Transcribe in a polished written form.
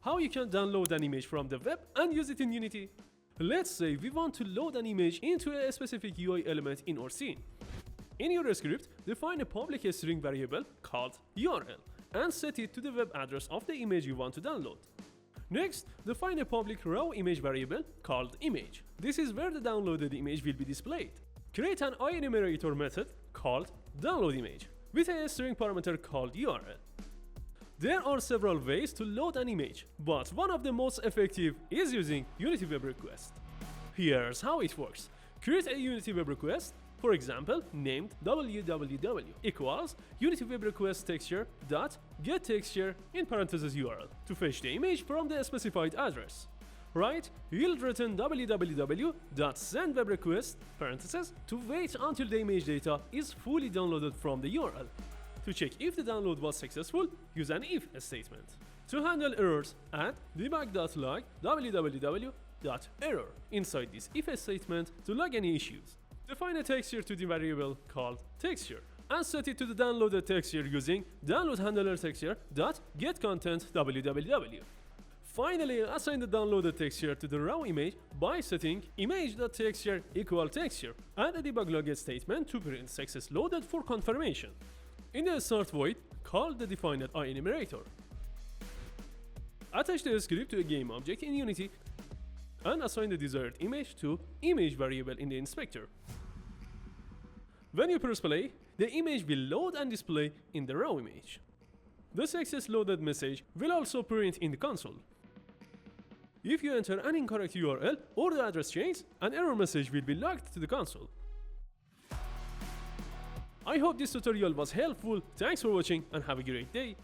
how you can download an image from the web and use it in Unity. Let's say we want to load an image into a specific UI element in our scene. In your script, define a public string variable called URL and set it to the web address of the image you want to download. Next, define a public raw image variable called image. This is where the downloaded image will be displayed. Create an IEnumerator method called downloadImage with a string parameter called URL. There are several ways to load an image, but one of the most effective is using UnityWebRequest. Here's how it works. Create a UnityWebRequest, for example, named www equals UnityWebRequest texture.getTexture in parentheses URL to fetch the image from the specified address. Write yield return www.sendWebRequest parentheses to wait until the image data is fully downloaded from the URL. To check if the download was successful, use an if statement. To handle errors, add debug.log www.error inside this if statement to log any issues. Define a texture to the variable called texture and set it to the downloaded texture using downloadHandlerTexture.getContent www. Finally, assign the downloaded texture to the raw image by setting image.texture equal texture and a debug log statement to print success loaded for confirmation. In the start void, call the defined IEnumerator. Attach the script to a game object in Unity and assign the desired image to image variable in the inspector. When you press play, the image will load and display in the raw image. The success loaded message will also print in the console. If you enter an incorrect URL or the address change, an error message will be logged to the console. I hope this tutorial was helpful. Thanks for watching and have a great day.